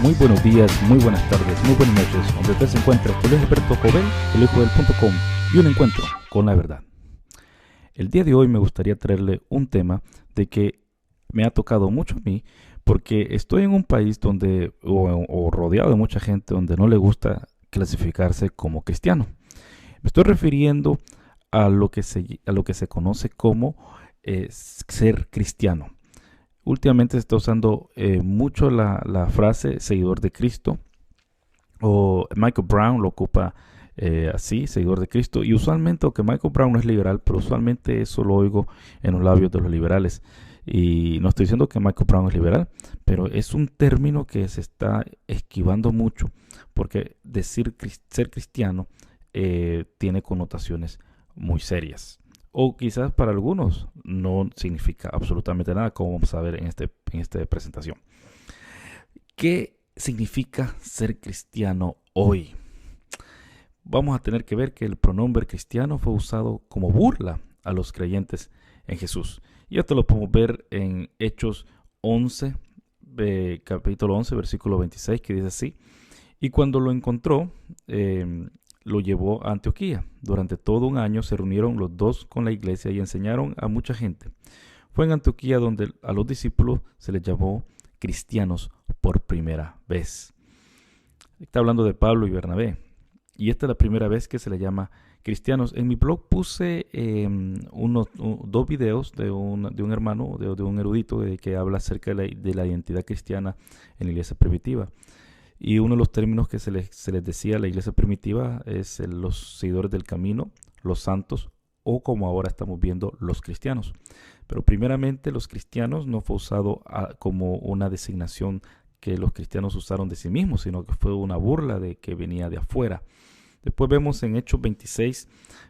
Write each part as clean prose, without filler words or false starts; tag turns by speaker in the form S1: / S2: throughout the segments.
S1: muy buenos días, muy buenas tardes, muy buenas noches, donde usted se encuentre. Con Luis Alberto Jovel, el hijo del.com, y un encuentro con la verdad. El día de hoy me gustaría traerle un tema de que me ha tocado mucho a mí, porque estoy en un país donde, o rodeado de mucha gente donde no le gusta clasificarse como cristiano. Me estoy refiriendo a lo que se conoce como ser cristiano. Últimamente se está usando mucho la frase seguidor de Cristo, o Michael Brown lo ocupa así, seguidor de Cristo, y usualmente, aunque Michael Brown no es liberal, pero usualmente eso lo oigo en los labios de los liberales. Y no estoy diciendo que Michael Brown es liberal, pero es un término que se está esquivando mucho, porque decir ser cristiano tiene connotaciones muy serias. O quizás para algunos no significa absolutamente nada, como vamos a ver en esta presentación. ¿Qué significa ser cristiano hoy? Vamos a tener que ver que el pronombre cristiano fue usado como burla a los creyentes en Jesús. Y esto lo podemos ver en Hechos 11, capítulo 11, versículo 26, que dice así: y cuando lo encontró, lo llevó a Antioquía. Durante todo un año se reunieron los dos con la iglesia y enseñaron a mucha gente. Fue en Antioquía donde a los discípulos se les llamó cristianos por primera vez. Está hablando de Pablo y Bernabé. Y esta es la primera vez que se les llama cristianos. En mi blog puse dos videos de un hermano, de un erudito que habla acerca de la identidad cristiana en la iglesia primitiva. Y uno de los términos que se les decía a la iglesia primitiva es los seguidores del camino, los santos, o como ahora estamos viendo, los cristianos. Pero primeramente los cristianos no fue usado como una designación que los cristianos usaron de sí mismos, sino que fue una burla de que venía de afuera. Después vemos en Hechos 26,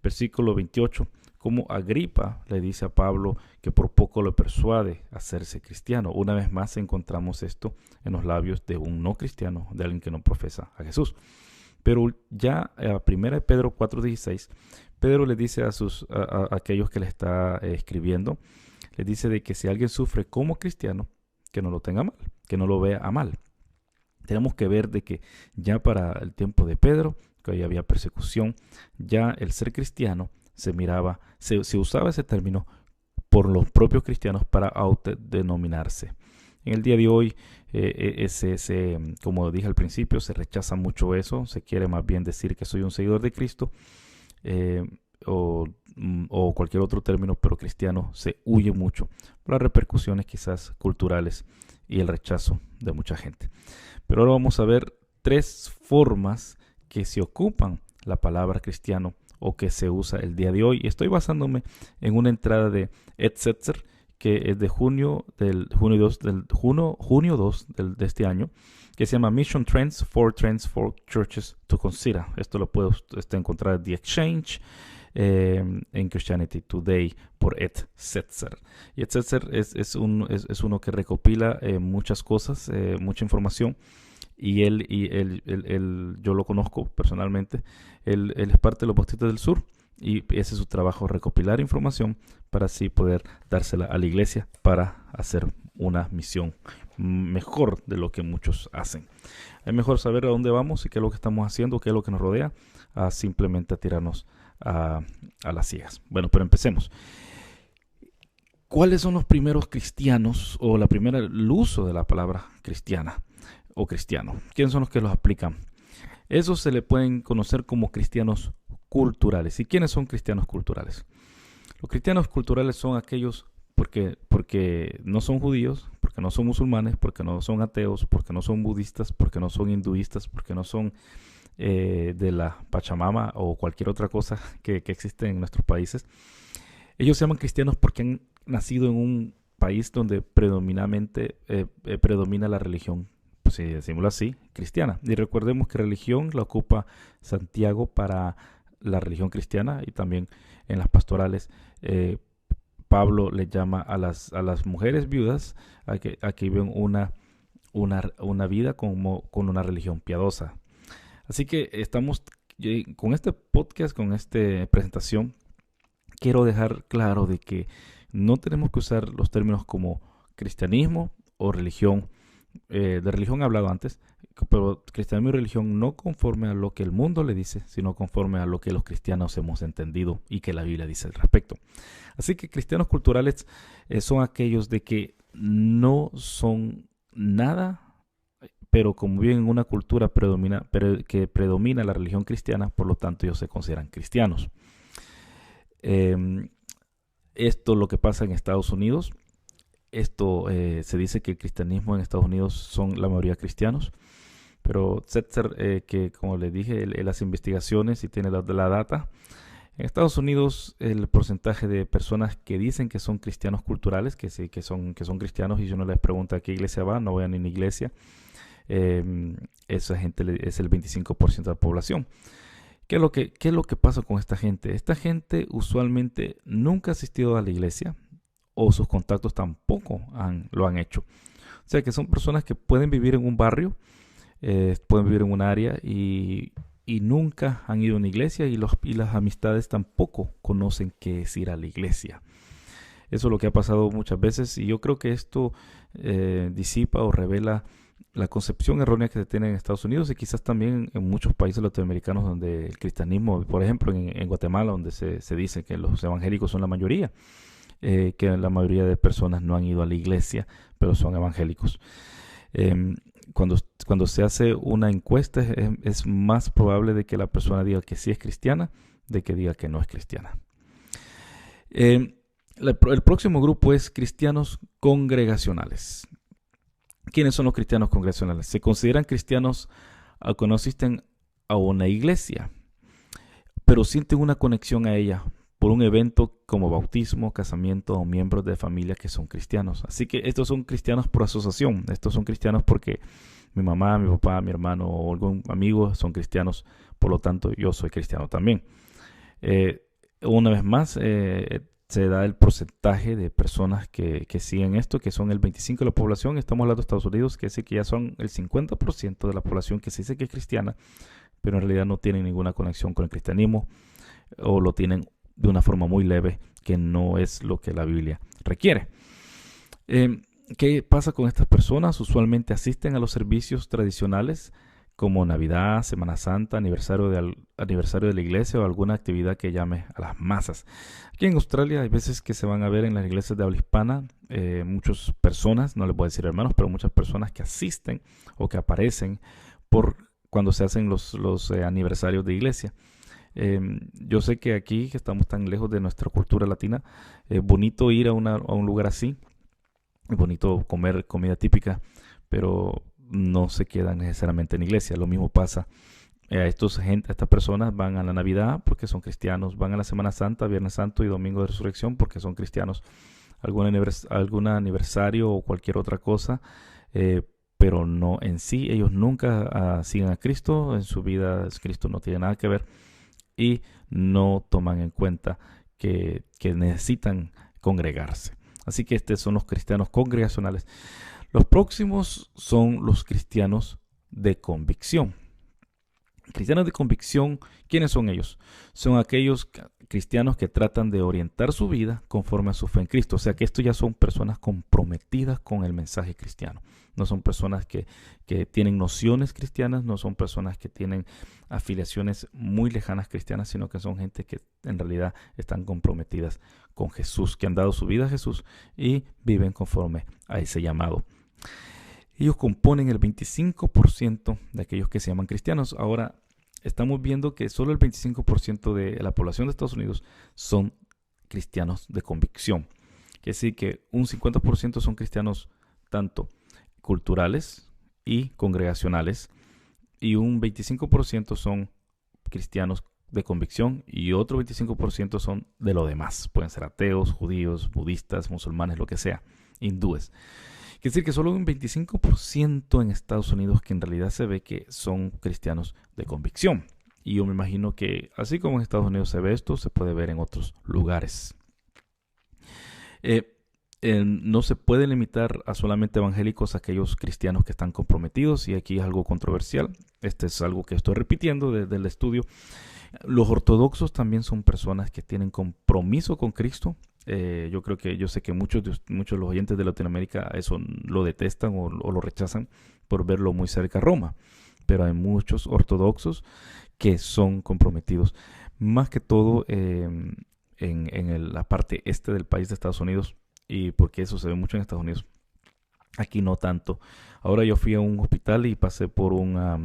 S1: versículo 28, cómo Agripa le dice a Pablo que por poco lo persuade a hacerse cristiano. Una vez más encontramos esto en los labios de un no cristiano, de alguien que no profesa a Jesús. Pero ya a 1 Pedro 4:16, Pedro le dice a aquellos que le está escribiendo, le dice de que si alguien sufre como cristiano, que no lo tenga mal, que no lo vea a mal. Tenemos que ver de que ya para el tiempo de Pedro, que ahí había persecución, ya el ser cristiano se usaba ese término por los propios cristianos para autodenominarse. En el día de hoy, como dije al principio, se rechaza mucho eso. Se quiere más bien decir que soy un seguidor de Cristo o cualquier otro término, pero cristiano se huye mucho por las repercusiones quizás culturales y el rechazo de mucha gente. Pero ahora vamos a ver 3 formas que se ocupan la palabra cristiano o que se usa el día de hoy. Y estoy basándome en una entrada de Ed Setzer, que es de junio 2 de este año, que se llama Mission Trends for Churches to Consider. Esto lo puede encontrar en The Exchange, en Christianity Today, por Ed Setzer. Y Ed Setzer es uno que recopila muchas cosas, mucha información. Y él, yo lo conozco personalmente. Él es parte de los Bautistas del Sur y ese es su trabajo, recopilar información para así poder dársela a la iglesia para hacer una misión mejor de lo que muchos hacen. Es mejor saber a dónde vamos y qué es lo que estamos haciendo, qué es lo que nos rodea, a simplemente tirarnos a las ciegas. Bueno, pero empecemos. ¿Cuáles son los primeros cristianos o el uso de la palabra cristiana o cristiano? ¿Quiénes son los que los aplican? Esos se le pueden conocer como cristianos culturales. ¿Y quiénes son cristianos culturales? Los cristianos culturales son aquellos porque no son judíos, porque no son musulmanes, porque no son ateos, porque no son budistas, porque no son hinduistas, porque no son de la Pachamama o cualquier otra cosa que existe en nuestros países. Ellos se llaman cristianos porque han nacido en un país donde predomina la religión, si decimos así, cristiana. Y recordemos que religión la ocupa Santiago para la religión cristiana y también en las pastorales Pablo le llama a las mujeres viudas a que viven una vida con una religión piadosa. Así que estamos con este podcast, con esta presentación, quiero dejar claro de que no tenemos que usar los términos como cristianismo o religión. De religión he hablado antes, pero cristianismo y religión no conforme a lo que el mundo le dice, sino conforme a lo que los cristianos hemos entendido y que la Biblia dice al respecto. Así que cristianos culturales son aquellos de que no son nada, pero como viven en una cultura que predomina la religión cristiana, por lo tanto ellos se consideran cristianos. Esto es lo que pasa en Estados Unidos. Se dice que el cristianismo en Estados Unidos son la mayoría cristianos, pero Setzer, que como le dije, él hace investigaciones y tiene la data. En Estados Unidos el porcentaje de personas que dicen que son cristianos culturales, que sí, que son cristianos, y si uno les pregunta a qué iglesia va, no vayan a ninguna iglesia, esa gente es el 25% de la población. ¿Qué es lo que pasa con esta gente? Esta gente usualmente nunca ha asistido a la iglesia, o sus contactos tampoco lo han hecho. O sea que son personas que pueden vivir en un barrio, pueden vivir en un área y nunca han ido a una iglesia, y las amistades tampoco conocen qué es ir a la iglesia. Eso es lo que ha pasado muchas veces, y yo creo que esto disipa o revela la concepción errónea que se tiene en Estados Unidos, y quizás también en muchos países latinoamericanos donde el cristianismo, por ejemplo en Guatemala, donde se dice que los evangélicos son la mayoría, que la mayoría de personas no han ido a la iglesia, pero son evangélicos. Cuando se hace una encuesta es más probable de que la persona diga que sí es cristiana, de que diga que no es cristiana. El próximo grupo es cristianos congregacionales. ¿Quiénes son los cristianos congregacionales? Se consideran cristianos aunque no asisten a una iglesia, pero sienten una conexión a ella por un evento como bautismo, casamiento o miembros de familia que son cristianos. Así que estos son cristianos por asociación. Estos son cristianos porque mi mamá, mi papá, mi hermano o algún amigo son cristianos, por lo tanto yo soy cristiano también. Una vez más, se da el porcentaje de personas que siguen esto, que son el 25% de la población. Estamos hablando de Estados Unidos, que dice que ya son el 50% de la población que se dice que es cristiana, pero en realidad no tienen ninguna conexión con el cristianismo, o lo tienen de una forma muy leve, que no es lo que la Biblia requiere. ¿Qué pasa con estas personas? Usualmente asisten a los servicios tradicionales como Navidad, Semana Santa, aniversario de la iglesia o alguna actividad que llame a las masas. Aquí en Australia hay veces que se van a ver en las iglesias de habla hispana muchas personas, no les voy a decir hermanos, pero muchas personas que asisten o que aparecen cuando se hacen los aniversarios de iglesia. Yo sé que aquí, que estamos tan lejos de nuestra cultura latina, es bonito ir a un lugar así, es bonito comer comida típica, pero no se quedan necesariamente en iglesia. Lo mismo pasa estas personas van a la Navidad porque son cristianos, van a la Semana Santa, Viernes Santo y Domingo de Resurrección porque son cristianos, algún aniversario o cualquier otra cosa, pero no en sí. Ellos nunca siguen a Cristo, en su vida Cristo no tiene nada que ver, y no toman en cuenta que necesitan congregarse. Así que estos son los cristianos congregacionales. Los próximos son los cristianos de convicción. Cristianos de convicción, ¿quiénes son ellos? Son aquellos cristianos que tratan de orientar su vida conforme a su fe en Cristo. O sea que estos ya son personas comprometidas con el mensaje cristiano. No son personas que tienen nociones cristianas, no son personas que tienen afiliaciones muy lejanas cristianas, sino que son gente que en realidad están comprometidas con Jesús, que han dado su vida a Jesús y viven conforme a ese llamado. Ellos componen el 25% de aquellos que se llaman cristianos. Ahora, estamos viendo que solo el 25% de la población de Estados Unidos son cristianos de convicción. Quiere decir que un 50% son cristianos tanto culturales y congregacionales, y un 25% son cristianos de convicción, y otro 25% son de lo demás. Pueden ser ateos, judíos, budistas, musulmanes, lo que sea, hindúes. Quiere decir que solo un 25% en Estados Unidos que en realidad se ve que son cristianos de convicción. Y yo me imagino que así como en Estados Unidos se ve esto, se puede ver en otros lugares. No se puede limitar a solamente evangélicos a aquellos cristianos que están comprometidos, y aquí es algo controversial. Este es algo que estoy repitiendo desde el estudio. Los ortodoxos también son personas que tienen compromiso con Cristo. Yo sé que muchos de los oyentes de Latinoamérica eso lo detestan o lo rechazan,
S2: por verlo muy cerca a Roma, pero hay muchos ortodoxos que son comprometidos, más que todo la parte este del país de Estados Unidos, y porque eso se ve mucho en Estados Unidos. Aquí no tanto. Ahora yo fui a un hospital y pasé por una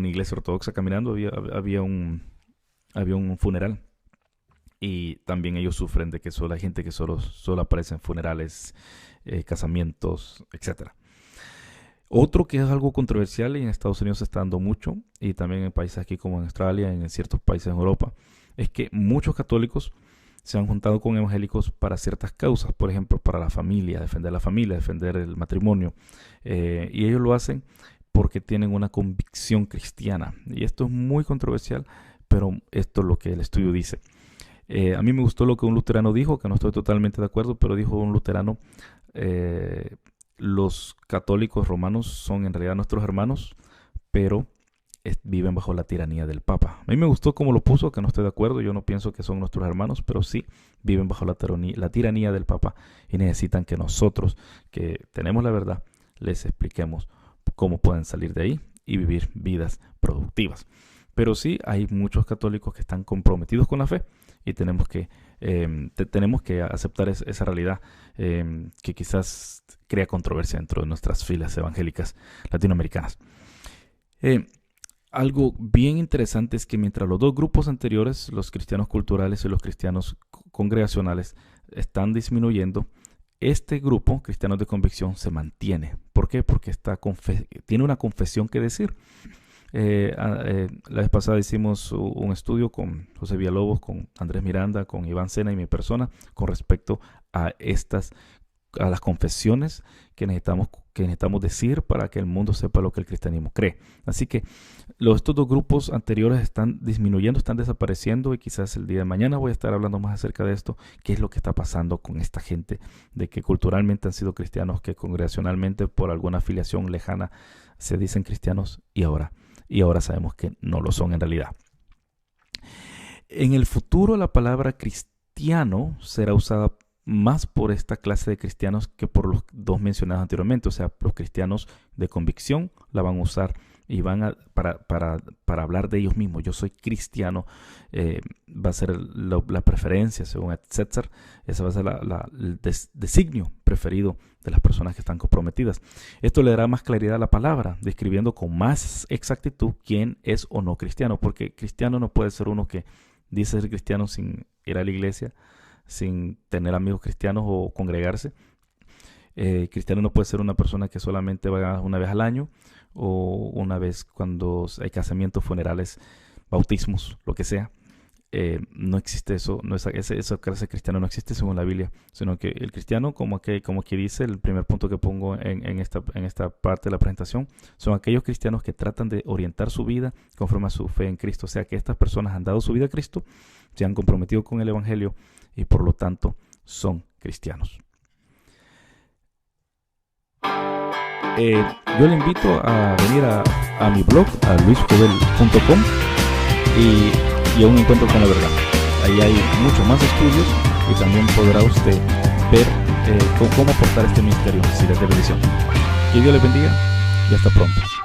S2: iglesia ortodoxa caminando. Había un funeral. Y también ellos sufren de que solo hay gente que solo aparece en funerales, casamientos, etcétera. Otro que es algo controversial y en Estados Unidos se está dando mucho, y también en países aquí como en Australia, en ciertos países en Europa, es que muchos católicos se han juntado con evangélicos para ciertas causas, por ejemplo, para defender la familia, defender el matrimonio, y ellos lo hacen porque tienen una convicción cristiana, y esto es muy controversial, pero esto es lo que el estudio dice. A mí me gustó lo que un luterano dijo, que no estoy totalmente de acuerdo, pero dijo un luterano, los católicos romanos son en realidad nuestros hermanos, pero viven bajo la tiranía del Papa. A mí me gustó cómo lo puso, que no estoy de acuerdo. Yo no pienso que son nuestros hermanos, pero sí viven bajo la tiranía del Papa y necesitan que nosotros, que tenemos la verdad, les expliquemos cómo pueden salir de ahí y vivir vidas productivas. Pero sí hay muchos católicos que están comprometidos con la fe y tenemos que aceptar esa realidad que quizás crea controversia dentro de nuestras filas evangélicas latinoamericanas. Algo bien interesante es que mientras los dos grupos anteriores, los cristianos culturales y los cristianos congregacionales, están disminuyendo, este grupo, cristianos de convicción, se mantiene. ¿Por qué? Porque tiene una confesión que decir. La vez pasada hicimos un estudio con José Villalobos, con Andrés Miranda, con Iván Sena y mi persona con respecto a las confesiones que necesitamos decir para que el mundo sepa lo que el cristianismo cree. Así que estos dos grupos anteriores están disminuyendo, están desapareciendo, y quizás el día de mañana voy a estar hablando más acerca de esto, qué es lo que está pasando con esta gente de que culturalmente han sido cristianos, que congregacionalmente por alguna afiliación lejana se dicen cristianos y ahora sabemos que no lo son en realidad. En el futuro la palabra cristiano será usada más por esta clase de cristianos que por los dos mencionados anteriormente. O sea, los cristianos de convicción la van a usar y para hablar de ellos mismos. Yo soy cristiano, va a ser la preferencia según Setzer. Ese va a ser el designio preferido de las personas que están comprometidas. Esto le dará más claridad a la palabra, describiendo con más exactitud quién es o no cristiano, porque cristiano no puede ser uno que dice ser cristiano sin ir a la iglesia, sin tener amigos cristianos o congregarse. Cristiano no puede ser una persona que solamente va una vez al año o una vez cuando hay casamientos, funerales, bautismos, lo que sea. No existe eso, esa clase cristiano no existe según la Biblia, sino que el cristiano, como que dice el primer punto que pongo en esta parte de la presentación, son aquellos cristianos que tratan de orientar su vida conforme a su fe en Cristo. O sea, que estas personas han dado su vida a Cristo, se han comprometido con el Evangelio y por lo tanto son cristianos. Yo le invito a venir a mi blog, a luisjovel.com, y a un encuentro con la verdad. Ahí hay muchos más estudios y también podrá usted ver cómo aportar este ministerio si les de bendición. Que Dios les bendiga y hasta pronto.